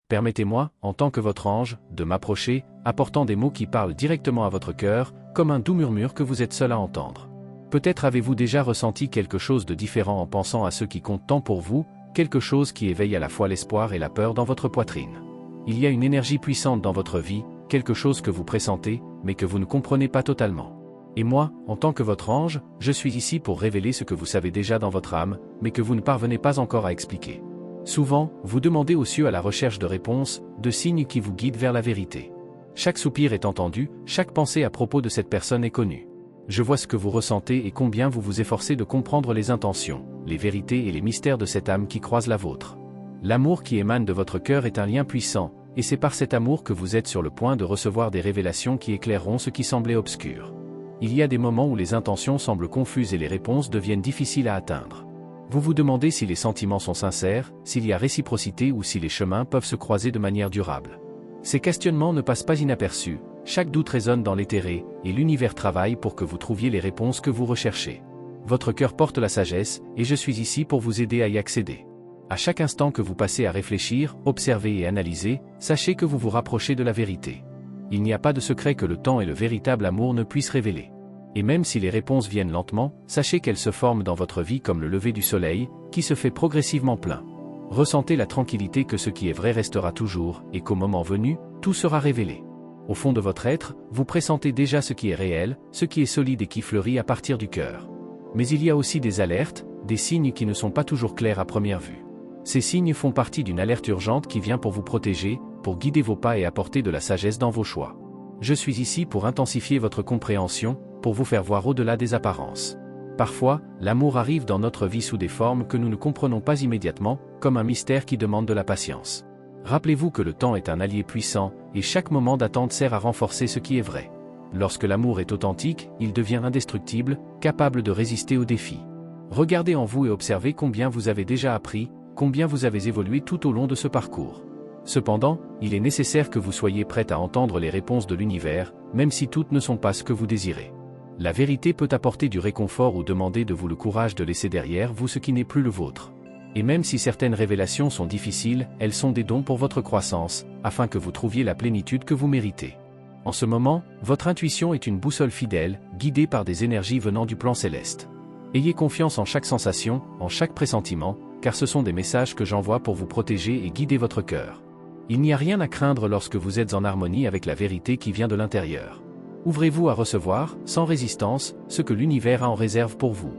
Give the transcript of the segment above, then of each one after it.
Permettez-moi, en tant que votre ange, de m'approcher, apportant des mots qui parlent directement à votre cœur, comme un doux murmure que vous êtes seul à entendre. Peut-être avez-vous déjà ressenti quelque chose de différent en pensant à ceux qui comptent tant pour vous, quelque chose qui éveille à la fois l'espoir et la peur dans votre poitrine. Il y a une énergie puissante dans votre vie, quelque chose que vous pressentez, mais que vous ne comprenez pas totalement. Et moi, en tant que votre ange, je suis ici pour révéler ce que vous savez déjà dans votre âme, mais que vous ne parvenez pas encore à expliquer. Souvent, vous demandez aux cieux à la recherche de réponses, de signes qui vous guident vers la vérité. Chaque soupir est entendu, chaque pensée à propos de cette personne est connue. Je vois ce que vous ressentez et combien vous vous efforcez de comprendre les intentions, les vérités et les mystères de cette âme qui croise la vôtre. L'amour qui émane de votre cœur est un lien puissant, et c'est par cet amour que vous êtes sur le point de recevoir des révélations qui éclaireront ce qui semblait obscur. Il y a des moments où les intentions semblent confuses et les réponses deviennent difficiles à atteindre. Vous vous demandez si les sentiments sont sincères, s'il y a réciprocité ou si les chemins peuvent se croiser de manière durable. Ces questionnements ne passent pas inaperçus, chaque doute résonne dans l'éthéré, et l'univers travaille pour que vous trouviez les réponses que vous recherchez. Votre cœur porte la sagesse, et je suis ici pour vous aider à y accéder. À chaque instant que vous passez à réfléchir, observer et analyser, sachez que vous vous rapprochez de la vérité. Il n'y a pas de secret que le temps et le véritable amour ne puissent révéler. Et même si les réponses viennent lentement, sachez qu'elles se forment dans votre vie comme le lever du soleil, qui se fait progressivement plein. Ressentez la tranquillité que ce qui est vrai restera toujours, et qu'au moment venu, tout sera révélé. Au fond de votre être, vous pressentez déjà ce qui est réel, ce qui est solide et qui fleurit à partir du cœur. Mais il y a aussi des alertes, des signes qui ne sont pas toujours clairs à première vue. Ces signes font partie d'une alerte urgente qui vient pour vous protéger, pour guider vos pas et apporter de la sagesse dans vos choix. Je suis ici pour intensifier votre compréhension, pour vous faire voir au-delà des apparences. Parfois, l'amour arrive dans notre vie sous des formes que nous ne comprenons pas immédiatement, comme un mystère qui demande de la patience. Rappelez-vous que le temps est un allié puissant, et chaque moment d'attente sert à renforcer ce qui est vrai. Lorsque l'amour est authentique, il devient indestructible, capable de résister aux défis. Regardez en vous et observez combien vous avez déjà appris, combien vous avez évolué tout au long de ce parcours. Cependant, il est nécessaire que vous soyez prête à entendre les réponses de l'univers, même si toutes ne sont pas ce que vous désirez. La vérité peut apporter du réconfort ou demander de vous le courage de laisser derrière vous ce qui n'est plus le vôtre. Et même si certaines révélations sont difficiles, elles sont des dons pour votre croissance, afin que vous trouviez la plénitude que vous méritez. En ce moment, votre intuition est une boussole fidèle, guidée par des énergies venant du plan céleste. Ayez confiance en chaque sensation, en chaque pressentiment, car ce sont des messages que j'envoie pour vous protéger et guider votre cœur. Il n'y a rien à craindre lorsque vous êtes en harmonie avec la vérité qui vient de l'intérieur. Ouvrez-vous à recevoir, sans résistance, ce que l'univers a en réserve pour vous.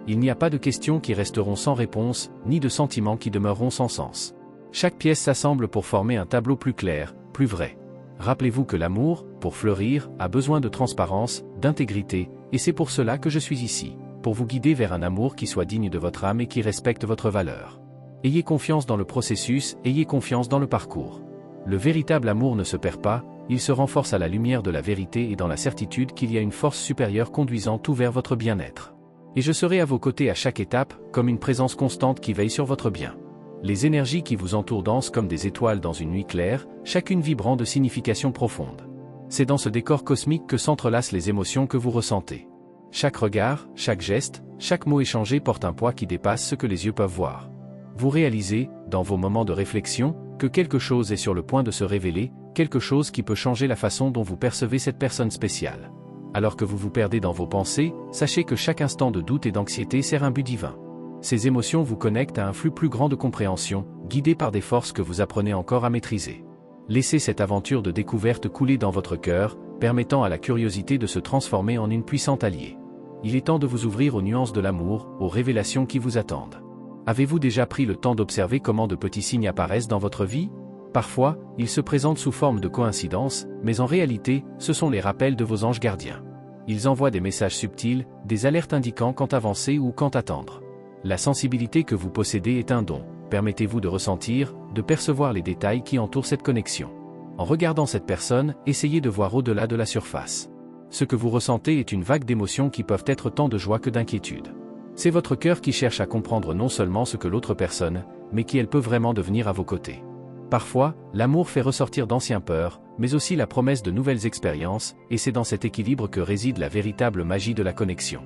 Il n'y a pas de questions qui resteront sans réponse, ni de sentiments qui demeureront sans sens. Chaque pièce s'assemble pour former un tableau plus clair, plus vrai. Rappelez-vous que l'amour, pour fleurir, a besoin de transparence, d'intégrité, et c'est pour cela que je suis ici, pour vous guider vers un amour qui soit digne de votre âme et qui respecte votre valeur. Ayez confiance dans le processus, ayez confiance dans le parcours. Le véritable amour ne se perd pas, il se renforce à la lumière de la vérité et dans la certitude qu'il y a une force supérieure conduisant tout vers votre bien-être. Et je serai à vos côtés à chaque étape, comme une présence constante qui veille sur votre bien. Les énergies qui vous entourent dansent comme des étoiles dans une nuit claire, chacune vibrant de signification profonde. C'est dans ce décor cosmique que s'entrelacent les émotions que vous ressentez. Chaque regard, chaque geste, chaque mot échangé porte un poids qui dépasse ce que les yeux peuvent voir. Vous réalisez, dans vos moments de réflexion, que quelque chose est sur le point de se révéler, quelque chose qui peut changer la façon dont vous percevez cette personne spéciale. Alors que vous vous perdez dans vos pensées, sachez que chaque instant de doute et d'anxiété sert un but divin. Ces émotions vous connectent à un flux plus grand de compréhension, guidé par des forces que vous apprenez encore à maîtriser. Laissez cette aventure de découverte couler dans votre cœur, permettant à la curiosité de se transformer en une puissante alliée. Il est temps de vous ouvrir aux nuances de l'amour, aux révélations qui vous attendent. Avez-vous déjà pris le temps d'observer comment de petits signes apparaissent dans votre vie ? Parfois, ils se présentent sous forme de coïncidences, mais en réalité, ce sont les rappels de vos anges gardiens. Ils envoient des messages subtils, des alertes indiquant quand avancer ou quand attendre. La sensibilité que vous possédez est un don. Permettez-vous de ressentir, de percevoir les détails qui entourent cette connexion. En regardant cette personne, essayez de voir au-delà de la surface. Ce que vous ressentez est une vague d'émotions qui peuvent être tant de joie que d'inquiétude. C'est votre cœur qui cherche à comprendre non seulement ce que l'autre personne, mais qui elle peut vraiment devenir à vos côtés. Parfois, l'amour fait ressortir d'anciennes peurs, mais aussi la promesse de nouvelles expériences, et c'est dans cet équilibre que réside la véritable magie de la connexion.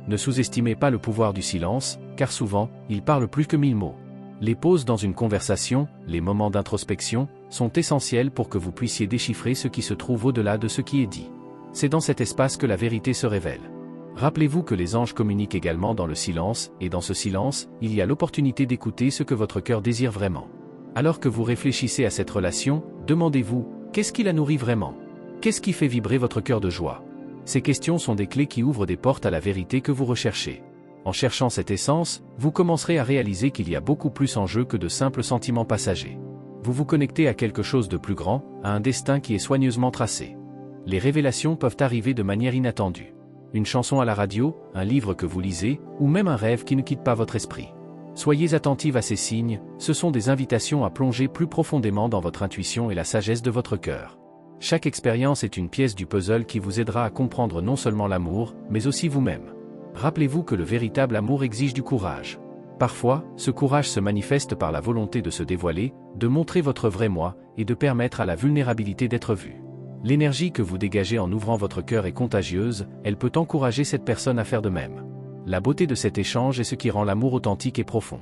Ne sous-estimez pas le pouvoir du silence, car souvent, il parle plus que 1000 mots. Les pauses dans une conversation, les moments d'introspection, sont essentiels pour que vous puissiez déchiffrer ce qui se trouve au-delà de ce qui est dit. C'est dans cet espace que la vérité se révèle. Rappelez-vous que les anges communiquent également dans le silence, et dans ce silence, il y a l'opportunité d'écouter ce que votre cœur désire vraiment. Alors que vous réfléchissez à cette relation, demandez-vous, qu'est-ce qui la nourrit vraiment? Qu'est-ce qui fait vibrer votre cœur de joie? Ces questions sont des clés qui ouvrent des portes à la vérité que vous recherchez. En cherchant cette essence, vous commencerez à réaliser qu'il y a beaucoup plus en jeu que de simples sentiments passagers. Vous vous connectez à quelque chose de plus grand, à un destin qui est soigneusement tracé. Les révélations peuvent arriver de manière inattendue. Une chanson à la radio, un livre que vous lisez, ou même un rêve qui ne quitte pas votre esprit. Soyez attentive à ces signes, ce sont des invitations à plonger plus profondément dans votre intuition et la sagesse de votre cœur. Chaque expérience est une pièce du puzzle qui vous aidera à comprendre non seulement l'amour, mais aussi vous-même. Rappelez-vous que le véritable amour exige du courage. Parfois, ce courage se manifeste par la volonté de se dévoiler, de montrer votre vrai moi, et de permettre à la vulnérabilité d'être vue. L'énergie que vous dégagez en ouvrant votre cœur est contagieuse, elle peut encourager cette personne à faire de même. La beauté de cet échange est ce qui rend l'amour authentique et profond.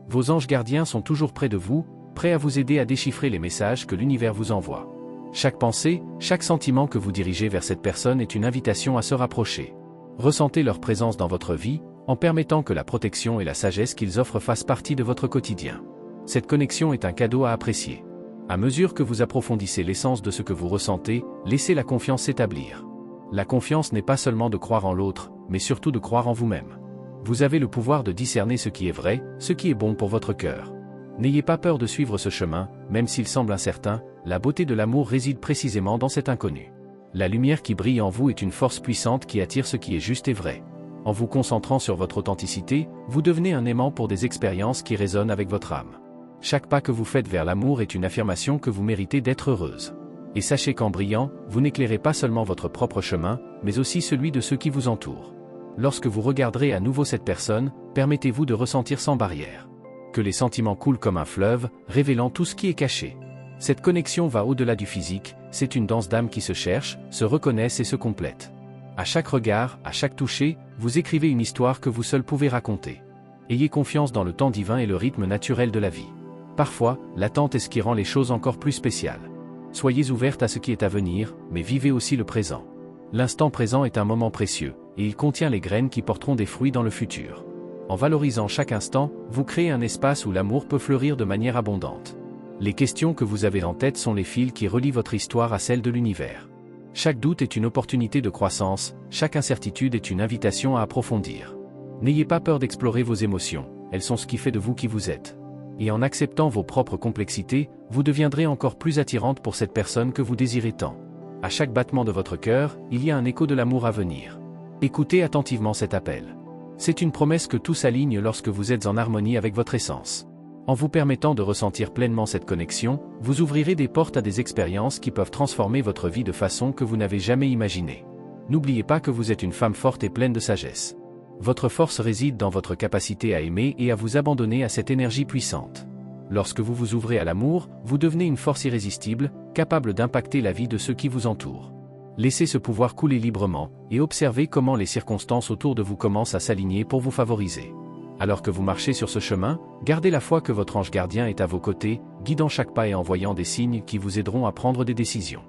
Vos anges gardiens sont toujours près de vous, prêts à vous aider à déchiffrer les messages que l'univers vous envoie. Chaque pensée, chaque sentiment que vous dirigez vers cette personne est une invitation à se rapprocher. Ressentez leur présence dans votre vie, en permettant que la protection et la sagesse qu'ils offrent fassent partie de votre quotidien. Cette connexion est un cadeau à apprécier. À mesure que vous approfondissez l'essence de ce que vous ressentez, laissez la confiance s'établir. La confiance n'est pas seulement de croire en l'autre, mais surtout de croire en vous-même. Vous avez le pouvoir de discerner ce qui est vrai, ce qui est bon pour votre cœur. N'ayez pas peur de suivre ce chemin, même s'il semble incertain, la beauté de l'amour réside précisément dans cet inconnu. La lumière qui brille en vous est une force puissante qui attire ce qui est juste et vrai. En vous concentrant sur votre authenticité, vous devenez un aimant pour des expériences qui résonnent avec votre âme. Chaque pas que vous faites vers l'amour est une affirmation que vous méritez d'être heureuse. Et sachez qu'en brillant, vous n'éclairez pas seulement votre propre chemin, mais aussi celui de ceux qui vous entourent. Lorsque vous regarderez à nouveau cette personne, permettez-vous de ressentir sans barrière. Que les sentiments coulent comme un fleuve, révélant tout ce qui est caché. Cette connexion va au-delà du physique, c'est une danse d'âme qui se cherche, se reconnaissent et se complètent. À chaque regard, à chaque toucher, vous écrivez une histoire que vous seul pouvez raconter. Ayez confiance dans le temps divin et le rythme naturel de la vie. Parfois, l'attente est ce qui rend les choses encore plus spéciales. Soyez ouverte à ce qui est à venir, mais vivez aussi le présent. L'instant présent est un moment précieux, et il contient les graines qui porteront des fruits dans le futur. En valorisant chaque instant, vous créez un espace où l'amour peut fleurir de manière abondante. Les questions que vous avez en tête sont les fils qui relient votre histoire à celle de l'univers. Chaque doute est une opportunité de croissance, chaque incertitude est une invitation à approfondir. N'ayez pas peur d'explorer vos émotions, elles sont ce qui fait de vous qui vous êtes. Et en acceptant vos propres complexités, vous deviendrez encore plus attirante pour cette personne que vous désirez tant. À chaque battement de votre cœur, il y a un écho de l'amour à venir. Écoutez attentivement cet appel. C'est une promesse que tout s'aligne lorsque vous êtes en harmonie avec votre essence. En vous permettant de ressentir pleinement cette connexion, vous ouvrirez des portes à des expériences qui peuvent transformer votre vie de façon que vous n'avez jamais imaginée. N'oubliez pas que vous êtes une femme forte et pleine de sagesse. Votre force réside dans votre capacité à aimer et à vous abandonner à cette énergie puissante. Lorsque vous vous ouvrez à l'amour, vous devenez une force irrésistible, capable d'impacter la vie de ceux qui vous entourent. Laissez ce pouvoir couler librement, et observez comment les circonstances autour de vous commencent à s'aligner pour vous favoriser. Alors que vous marchez sur ce chemin, gardez la foi que votre ange gardien est à vos côtés, guidant chaque pas et envoyant des signes qui vous aideront à prendre des décisions.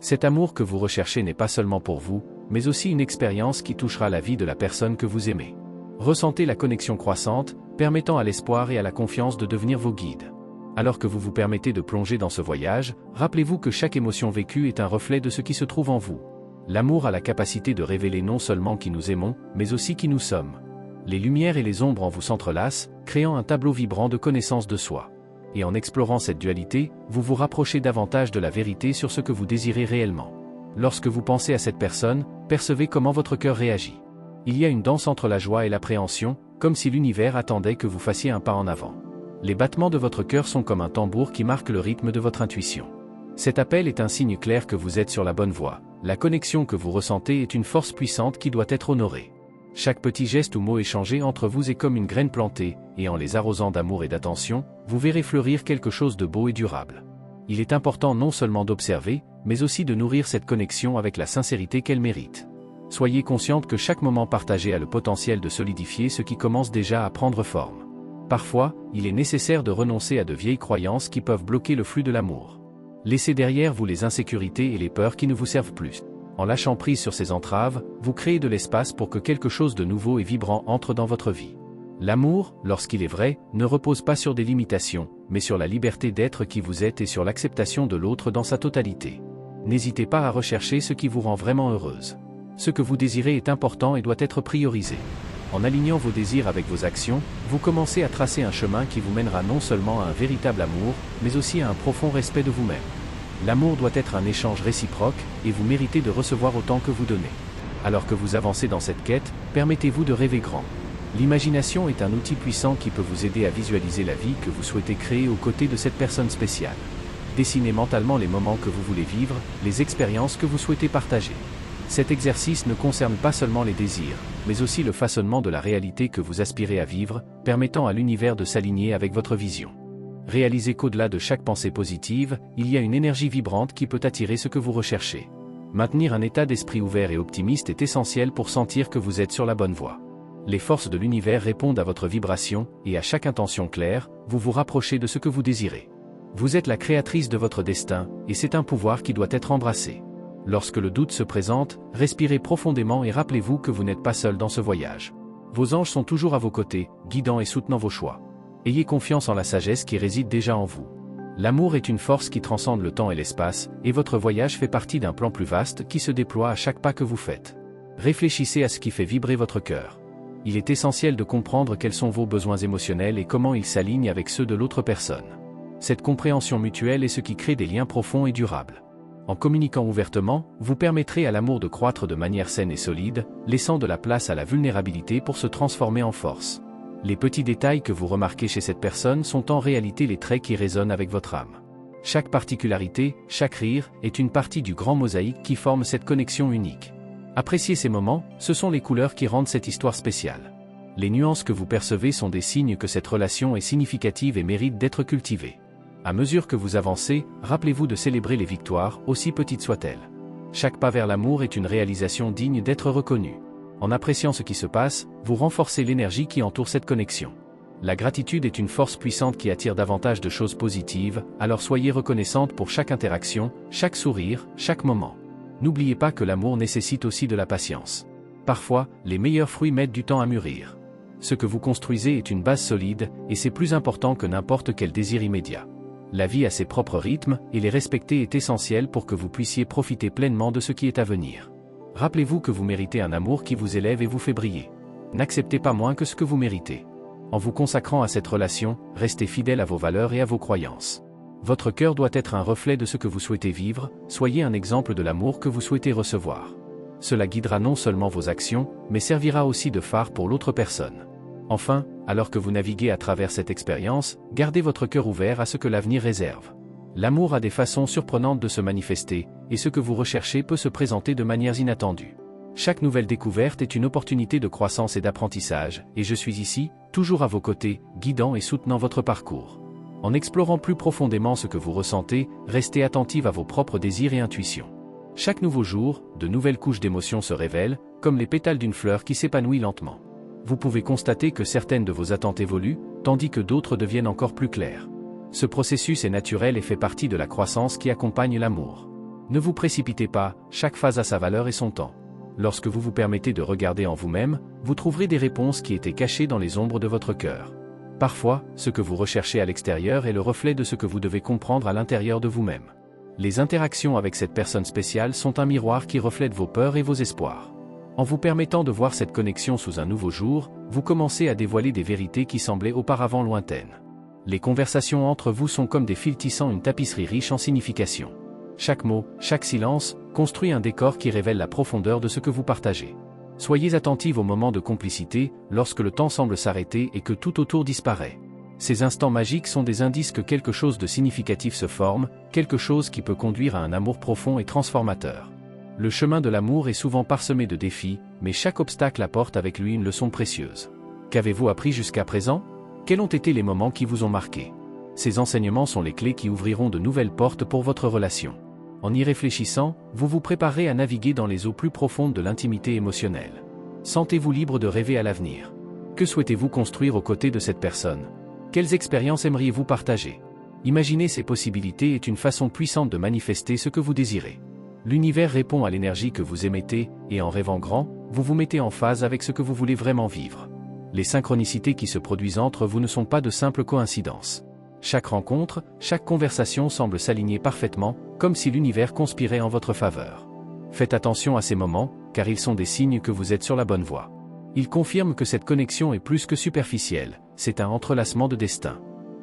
Cet amour que vous recherchez n'est pas seulement pour vous, mais aussi une expérience qui touchera la vie de la personne que vous aimez. Ressentez la connexion croissante, permettant à l'espoir et à la confiance de devenir vos guides. Alors que vous vous permettez de plonger dans ce voyage, rappelez-vous que chaque émotion vécue est un reflet de ce qui se trouve en vous. L'amour a la capacité de révéler non seulement qui nous aimons, mais aussi qui nous sommes. Les lumières et les ombres en vous s'entrelacent, créant un tableau vibrant de connaissance de soi. Et en explorant cette dualité, vous vous rapprochez davantage de la vérité sur ce que vous désirez réellement. Lorsque vous pensez à cette personne, percevez comment votre cœur réagit. Il y a une danse entre la joie et l'appréhension, comme si l'univers attendait que vous fassiez un pas en avant. Les battements de votre cœur sont comme un tambour qui marque le rythme de votre intuition. Cet appel est un signe clair que vous êtes sur la bonne voie. La connexion que vous ressentez est une force puissante qui doit être honorée. Chaque petit geste ou mot échangé entre vous est comme une graine plantée, et en les arrosant d'amour et d'attention, vous verrez fleurir quelque chose de beau et durable. Il est important non seulement d'observer, mais aussi de nourrir cette connexion avec la sincérité qu'elle mérite. Soyez consciente que chaque moment partagé a le potentiel de solidifier ce qui commence déjà à prendre forme. Parfois, il est nécessaire de renoncer à de vieilles croyances qui peuvent bloquer le flux de l'amour. Laissez derrière vous les insécurités et les peurs qui ne vous servent plus. En lâchant prise sur ces entraves, vous créez de l'espace pour que quelque chose de nouveau et vibrant entre dans votre vie. L'amour, lorsqu'il est vrai, ne repose pas sur des limitations, mais sur la liberté d'être qui vous êtes et sur l'acceptation de l'autre dans sa totalité. N'hésitez pas à rechercher ce qui vous rend vraiment heureuse. Ce que vous désirez est important et doit être priorisé. En alignant vos désirs avec vos actions, vous commencez à tracer un chemin qui vous mènera non seulement à un véritable amour, mais aussi à un profond respect de vous-même. L'amour doit être un échange réciproque, et vous méritez de recevoir autant que vous donnez. Alors que vous avancez dans cette quête, permettez-vous de rêver grand. L'imagination est un outil puissant qui peut vous aider à visualiser la vie que vous souhaitez créer aux côtés de cette personne spéciale. Dessinez mentalement les moments que vous voulez vivre, les expériences que vous souhaitez partager. Cet exercice ne concerne pas seulement les désirs, mais aussi le façonnement de la réalité que vous aspirez à vivre, permettant à l'univers de s'aligner avec votre vision. Réalisez qu'au-delà de chaque pensée positive, il y a une énergie vibrante qui peut attirer ce que vous recherchez. Maintenir un état d'esprit ouvert et optimiste est essentiel pour sentir que vous êtes sur la bonne voie. Les forces de l'univers répondent à votre vibration, et à chaque intention claire, vous vous rapprochez de ce que vous désirez. Vous êtes la créatrice de votre destin, et c'est un pouvoir qui doit être embrassé. Lorsque le doute se présente, respirez profondément et rappelez-vous que vous n'êtes pas seul dans ce voyage. Vos anges sont toujours à vos côtés, guidant et soutenant vos choix. Ayez confiance en la sagesse qui réside déjà en vous. L'amour est une force qui transcende le temps et l'espace, et votre voyage fait partie d'un plan plus vaste qui se déploie à chaque pas que vous faites. Réfléchissez à ce qui fait vibrer votre cœur. Il est essentiel de comprendre quels sont vos besoins émotionnels et comment ils s'alignent avec ceux de l'autre personne. Cette compréhension mutuelle est ce qui crée des liens profonds et durables. En communiquant ouvertement, vous permettrez à l'amour de croître de manière saine et solide, laissant de la place à la vulnérabilité pour se transformer en force. Les petits détails que vous remarquez chez cette personne sont en réalité les traits qui résonnent avec votre âme. Chaque particularité, chaque rire, est une partie du grand mosaïque qui forme cette connexion unique. Appréciez ces moments, ce sont les couleurs qui rendent cette histoire spéciale. Les nuances que vous percevez sont des signes que cette relation est significative et mérite d'être cultivée. À mesure que vous avancez, rappelez-vous de célébrer les victoires, aussi petites soient-elles. Chaque pas vers l'amour est une réalisation digne d'être reconnue. En appréciant ce qui se passe, vous renforcez l'énergie qui entoure cette connexion. La gratitude est une force puissante qui attire davantage de choses positives, alors soyez reconnaissante pour chaque interaction, chaque sourire, chaque moment. N'oubliez pas que l'amour nécessite aussi de la patience. Parfois, les meilleurs fruits mettent du temps à mûrir. Ce que vous construisez est une base solide, et c'est plus important que n'importe quel désir immédiat. La vie a ses propres rythmes, et les respecter est essentiel pour que vous puissiez profiter pleinement de ce qui est à venir. Rappelez-vous que vous méritez un amour qui vous élève et vous fait briller. N'acceptez pas moins que ce que vous méritez. En vous consacrant à cette relation, restez fidèle à vos valeurs et à vos croyances. Votre cœur doit être un reflet de ce que vous souhaitez vivre, soyez un exemple de l'amour que vous souhaitez recevoir. Cela guidera non seulement vos actions, mais servira aussi de phare pour l'autre personne. Enfin, alors que vous naviguez à travers cette expérience, gardez votre cœur ouvert à ce que l'avenir réserve. L'amour a des façons surprenantes de se manifester, et ce que vous recherchez peut se présenter de manières inattendues. Chaque nouvelle découverte est une opportunité de croissance et d'apprentissage, et je suis ici, toujours à vos côtés, guidant et soutenant votre parcours. En explorant plus profondément ce que vous ressentez, restez attentive à vos propres désirs et intuitions. Chaque nouveau jour, de nouvelles couches d'émotions se révèlent, comme les pétales d'une fleur qui s'épanouit lentement. Vous pouvez constater que certaines de vos attentes évoluent, tandis que d'autres deviennent encore plus claires. Ce processus est naturel et fait partie de la croissance qui accompagne l'amour. Ne vous précipitez pas, chaque phase a sa valeur et son temps. Lorsque vous vous permettez de regarder en vous-même, vous trouverez des réponses qui étaient cachées dans les ombres de votre cœur. Parfois, ce que vous recherchez à l'extérieur est le reflet de ce que vous devez comprendre à l'intérieur de vous-même. Les interactions avec cette personne spéciale sont un miroir qui reflète vos peurs et vos espoirs. En vous permettant de voir cette connexion sous un nouveau jour, vous commencez à dévoiler des vérités qui semblaient auparavant lointaines. Les conversations entre vous sont comme des fils tissant une tapisserie riche en signification. Chaque mot, chaque silence, construit un décor qui révèle la profondeur de ce que vous partagez. Soyez attentive aux moments de complicité, lorsque le temps semble s'arrêter et que tout autour disparaît. Ces instants magiques sont des indices que quelque chose de significatif se forme, quelque chose qui peut conduire à un amour profond et transformateur. Le chemin de l'amour est souvent parsemé de défis, mais chaque obstacle apporte avec lui une leçon précieuse. Qu'avez-vous appris jusqu'à présent ? Quels ont été les moments qui vous ont marqué ? Ces enseignements sont les clés qui ouvriront de nouvelles portes pour votre relation. En y réfléchissant, vous vous préparez à naviguer dans les eaux plus profondes de l'intimité émotionnelle. Sentez-vous libre de rêver à l'avenir. Que souhaitez-vous construire aux côtés de cette personne ? Quelles expériences aimeriez-vous partager? Imaginer ces possibilités est une façon puissante de manifester ce que vous désirez. L'univers répond à l'énergie que vous émettez, et en rêvant grand, vous vous mettez en phase avec ce que vous voulez vraiment vivre. Les synchronicités qui se produisent entre vous ne sont pas de simples coïncidences. Chaque rencontre, chaque conversation semble s'aligner parfaitement, comme si l'univers conspirait en votre faveur. Faites attention à ces moments, car ils sont des signes que vous êtes sur la bonne voie. Ils confirment que cette connexion est plus que superficielle, c'est un entrelacement de destin.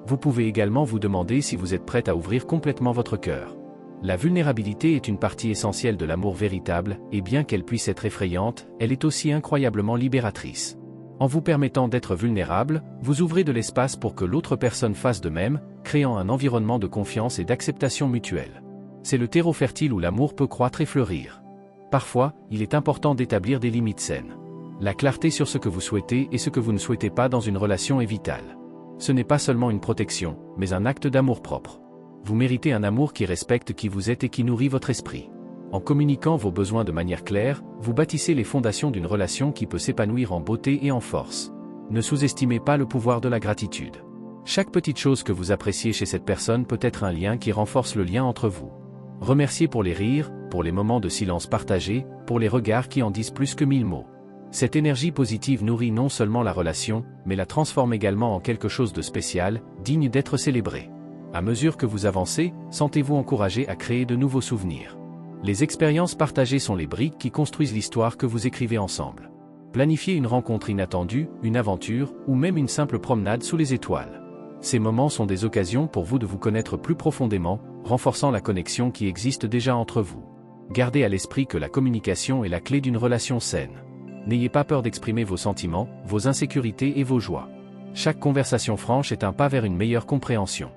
Vous pouvez également vous demander si vous êtes prête à ouvrir complètement votre cœur. La vulnérabilité est une partie essentielle de l'amour véritable, et bien qu'elle puisse être effrayante, elle est aussi incroyablement libératrice. En vous permettant d'être vulnérable, vous ouvrez de l'espace pour que l'autre personne fasse de même, créant un environnement de confiance et d'acceptation mutuelle. C'est le terreau fertile où l'amour peut croître et fleurir. Parfois, il est important d'établir des limites saines. La clarté sur ce que vous souhaitez et ce que vous ne souhaitez pas dans une relation est vitale. Ce n'est pas seulement une protection, mais un acte d'amour-propre. Vous méritez un amour qui respecte qui vous êtes et qui nourrit votre esprit. En communiquant vos besoins de manière claire, vous bâtissez les fondations d'une relation qui peut s'épanouir en beauté et en force. Ne sous-estimez pas le pouvoir de la gratitude. Chaque petite chose que vous appréciez chez cette personne peut être un lien qui renforce le lien entre vous. Remerciez pour les rires, pour les moments de silence partagés, pour les regards qui en disent plus que 1000 mots. Cette énergie positive nourrit non seulement la relation, mais la transforme également en quelque chose de spécial, digne d'être célébré. À mesure que vous avancez, sentez-vous encouragé à créer de nouveaux souvenirs. Les expériences partagées sont les briques qui construisent l'histoire que vous écrivez ensemble. Planifiez une rencontre inattendue, une aventure, ou même une simple promenade sous les étoiles. Ces moments sont des occasions pour vous de vous connaître plus profondément, renforçant la connexion qui existe déjà entre vous. Gardez à l'esprit que la communication est la clé d'une relation saine. N'ayez pas peur d'exprimer vos sentiments, vos insécurités et vos joies. Chaque conversation franche est un pas vers une meilleure compréhension.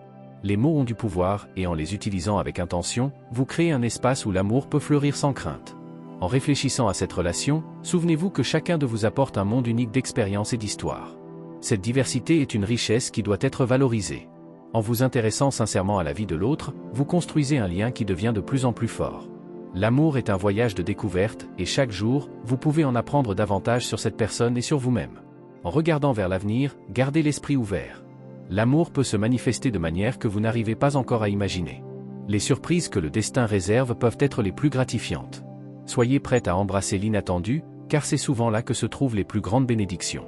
Les mots ont du pouvoir, et en les utilisant avec intention, vous créez un espace où l'amour peut fleurir sans crainte. En réfléchissant à cette relation, souvenez-vous que chacun de vous apporte un monde unique d'expériences et d'histoires. Cette diversité est une richesse qui doit être valorisée. En vous intéressant sincèrement à la vie de l'autre, vous construisez un lien qui devient de plus en plus fort. L'amour est un voyage de découverte, et chaque jour, vous pouvez en apprendre davantage sur cette personne et sur vous-même. En regardant vers l'avenir, gardez l'esprit ouvert. L'amour peut se manifester de manière que vous n'arrivez pas encore à imaginer. Les surprises que le destin réserve peuvent être les plus gratifiantes. Soyez prête à embrasser l'inattendu, car c'est souvent là que se trouvent les plus grandes bénédictions.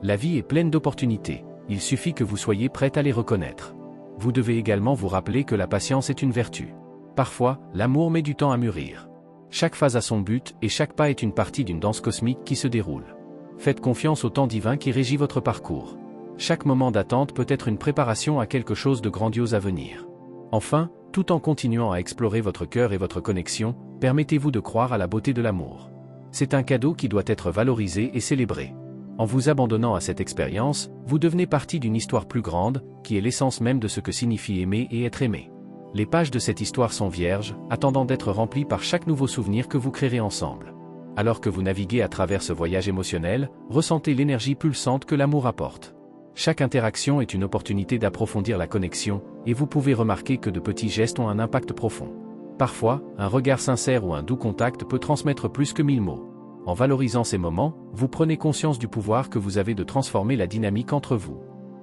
La vie est pleine d'opportunités, il suffit que vous soyez prête à les reconnaître. Vous devez également vous rappeler que la patience est une vertu. Parfois, l'amour met du temps à mûrir. Chaque phase a son but, et chaque pas est une partie d'une danse cosmique qui se déroule. Faites confiance au temps divin qui régit votre parcours. Chaque moment d'attente peut être une préparation à quelque chose de grandiose à venir. Enfin, tout en continuant à explorer votre cœur et votre connexion, permettez-vous de croire à la beauté de l'amour. C'est un cadeau qui doit être valorisé et célébré. En vous abandonnant à cette expérience, vous devenez partie d'une histoire plus grande, qui est l'essence même de ce que signifie aimer et être aimé. Les pages de cette histoire sont vierges, attendant d'être remplies par chaque nouveau souvenir que vous créerez ensemble. Alors que vous naviguez à travers ce voyage émotionnel, ressentez l'énergie pulsante que l'amour apporte. Chaque interaction est une opportunité d'approfondir la connexion, et vous pouvez remarquer que de petits gestes ont un impact profond. Parfois, un regard sincère ou un doux contact peut transmettre plus que 1000 mots. En valorisant ces moments, vous prenez conscience du pouvoir que vous avez de transformer la dynamique entre vous.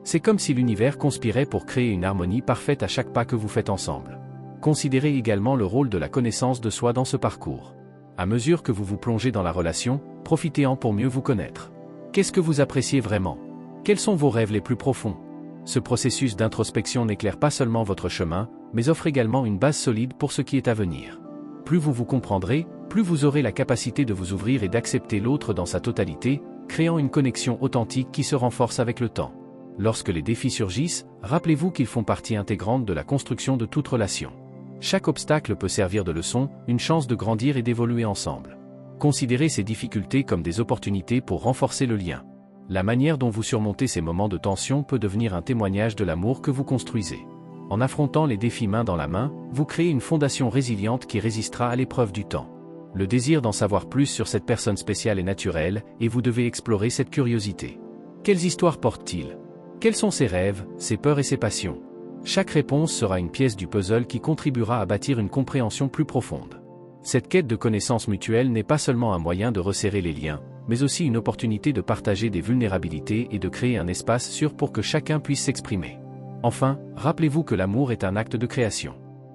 C'est comme si l'univers conspirait pour créer une harmonie parfaite à chaque pas que vous faites ensemble. Considérez également le rôle de la connaissance de soi dans ce parcours. À mesure que vous vous plongez dans la relation, profitez-en pour mieux vous connaître. Qu'est-ce que vous appréciez vraiment ? Quels sont vos rêves les plus profonds? Ce processus d'introspection n'éclaire pas seulement votre chemin, mais offre également une base solide pour ce qui est à venir. Plus vous vous comprendrez, plus vous aurez la capacité de vous ouvrir et d'accepter l'autre dans sa totalité, créant une connexion authentique qui se renforce avec le temps. Lorsque les défis surgissent, rappelez-vous qu'ils font partie intégrante de la construction de toute relation. Chaque obstacle peut servir de leçon, une chance de grandir et d'évoluer ensemble. Considérez ces difficultés comme des opportunités pour renforcer le lien. La manière dont vous surmontez ces moments de tension peut devenir un témoignage de l'amour que vous construisez. En affrontant les défis main dans la main, vous créez une fondation résiliente qui résistera à l'épreuve du temps. Le désir d'en savoir plus sur cette personne spéciale est naturel, et vous devez explorer cette curiosité. Quelles histoires porte-t-il? Quels sont ses rêves, ses peurs et ses passions? Chaque réponse sera une pièce du puzzle qui contribuera à bâtir une compréhension plus profonde. Cette quête de connaissance mutuelle n'est pas seulement un moyen de resserrer les liens, mais aussi une opportunité de partager des vulnérabilités et de créer un espace sûr pour que chacun puisse s'exprimer. Enfin, rappelez-vous que l'amour est un acte de création.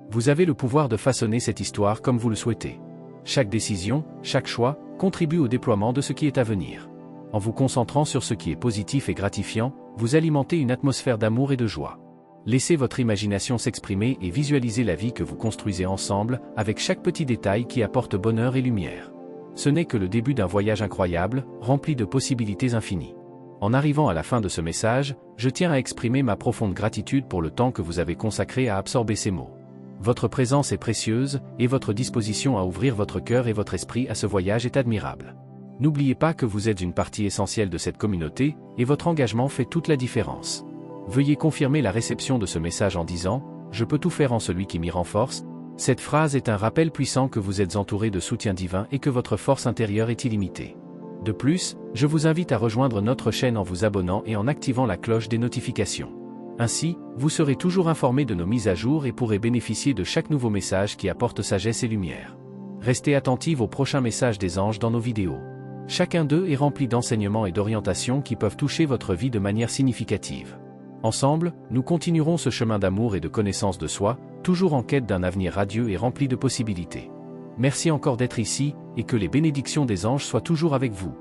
Vous avez le pouvoir de façonner cette histoire comme vous le souhaitez. Chaque décision, chaque choix, contribue au déploiement de ce qui est à venir. En vous concentrant sur ce qui est positif et gratifiant, vous alimentez une atmosphère d'amour et de joie. Laissez votre imagination s'exprimer et visualisez la vie que vous construisez ensemble, avec chaque petit détail qui apporte bonheur et lumière. Ce n'est que le début d'un voyage incroyable, rempli de possibilités infinies. En arrivant à la fin de ce message, je tiens à exprimer ma profonde gratitude pour le temps que vous avez consacré à absorber ces mots. Votre présence est précieuse, et votre disposition à ouvrir votre cœur et votre esprit à ce voyage est admirable. N'oubliez pas que vous êtes une partie essentielle de cette communauté, et votre engagement fait toute la différence. Veuillez confirmer la réception de ce message en disant « Je peux tout faire en celui qui m'y renforce ». Cette phrase est un rappel puissant que vous êtes entouré de soutien divin et que votre force intérieure est illimitée. De plus, je vous invite à rejoindre notre chaîne en vous abonnant et en activant la cloche des notifications. Ainsi, vous serez toujours informé de nos mises à jour et pourrez bénéficier de chaque nouveau message qui apporte sagesse et lumière. Restez attentifs aux prochains messages des anges dans nos vidéos. Chacun d'eux est rempli d'enseignements et d'orientations qui peuvent toucher votre vie de manière significative. Ensemble, nous continuerons ce chemin d'amour et de connaissance de soi, toujours en quête d'un avenir radieux et rempli de possibilités. Merci encore d'être ici, et que les bénédictions des anges soient toujours avec vous.